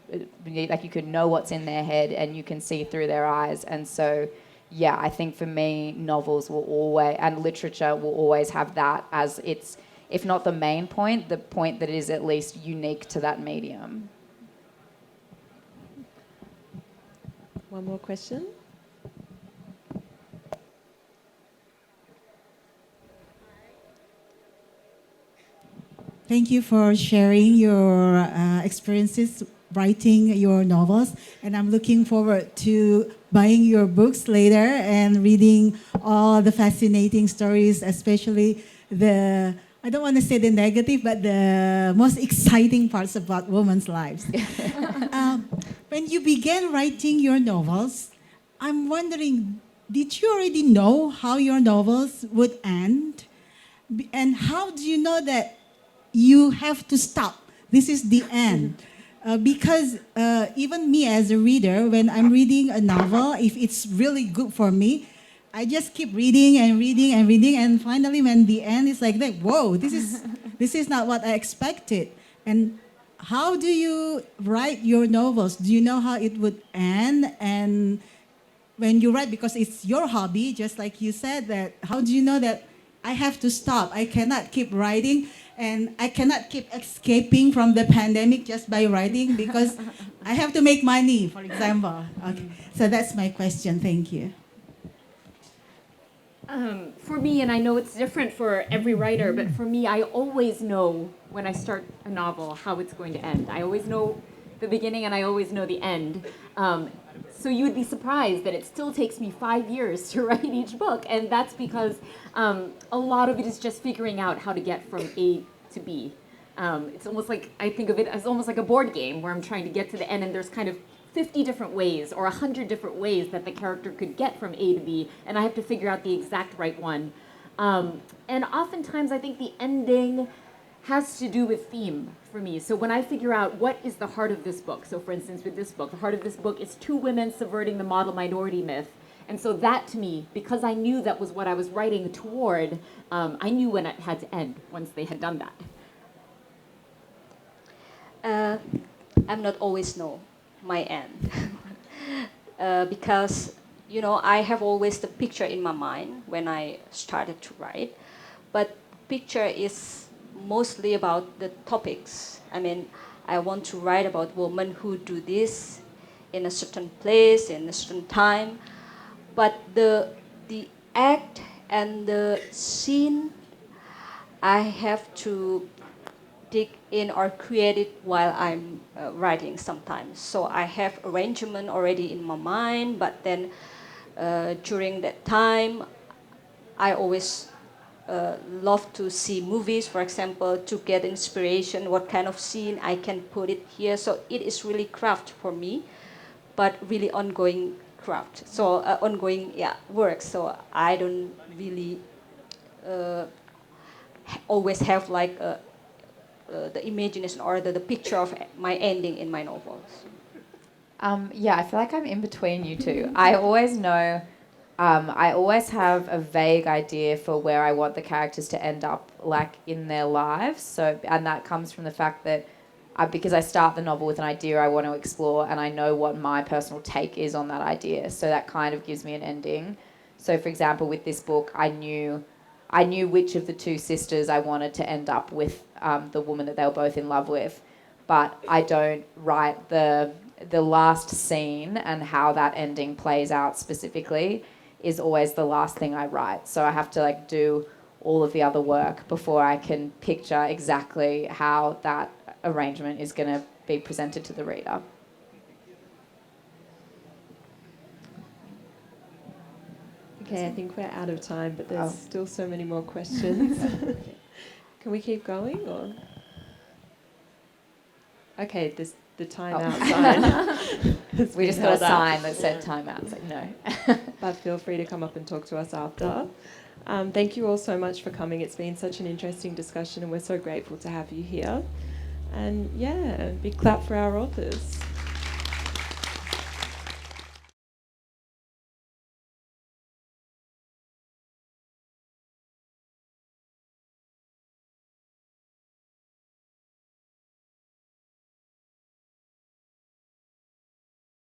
like you can know what's in their head and you can see through their eyes. And so... yeah, I think for me, novels will always, and literature will always have that as its, if not the main point, the point that is at least unique to that medium. One more question. Thank you for sharing your experiences writing your novels, and I'm looking forward to buying your books later and reading all the fascinating stories, especially I don't want to say the negative, but the most exciting parts about women's lives. When you began writing your novels, I'm wondering, did you already know how your novels would end? And how do you know that you have to stop? This is the end. Because even me as a reader, when I'm reading a novel, if it's really good for me, I just keep reading and reading and reading, and finally when the end is like that, whoa, this is not what I expected. And how do you write your novels? Do you know how it would end? And when you write, because it's your hobby, just like you said, that how do you know that I have to stop? I cannot keep writing. And I cannot keep escaping from the pandemic just by writing, because I have to make money, for example. Okay. So that's my question. Thank you. For me, and I know it's different for every writer, but for me, I always know when I start a novel how it's going to end. I always know the beginning and I always know the end. So you would be surprised that it still takes me 5 years to write each book, and that's because a lot of it is just figuring out how to get from A to B. It's almost like, I think of it as almost like a board game where I'm trying to get to the end, and there's kind of 50 different ways or 100 different ways that the character could get from A to B, and I have to figure out the exact right one. And oftentimes I think the ending has to do with theme for me. So when I figure out what is the heart of this book, so for instance with this book, the heart of this book is 2 women subverting the model minority myth. And so that to me, because I knew that was what I was writing toward, I knew when it had to end once they had done that. I'm not always know my end. Because, you know, I have always the picture in my mind when I started to write. But picture is mostly about the topics. I mean, I want to write about women who do this in a certain place, in a certain time. But the act and the scene, I have to dig in or create it while I'm writing sometimes. So I have arrangement already in my mind, but then during that time, I always love to see movies, for example, to get inspiration, what kind of scene I can put it here. So it is really craft for me, but really ongoing craft. So ongoing work. So I don't really always have like a the imagination or the picture of my ending in my novels? Yeah, I feel like I'm in between you two. I always know, I always have a vague idea for where I want the characters to end up, like in their lives. So, and that comes from the fact that because I start the novel with an idea I want to explore, and I know what my personal take is on that idea. So that kind of gives me an ending. So, for example, with this book, I knew which of the two sisters I wanted to end up with the woman that they were both in love with, but I don't write the last scene, and how that ending plays out specifically is always the last thing I write. So I have to like do all of the other work before I can picture exactly how that arrangement is going to be presented to the reader. Okay, I think we're out of time, but there's still so many more questions. Can we keep going, or? Okay, there's the timeout sign. We just got a sign that said timeout. It's like, no. But feel free to come up and talk to us after. Thank you all so much for coming. It's been such an interesting discussion, and we're so grateful to have you here. And yeah, big clap for our authors.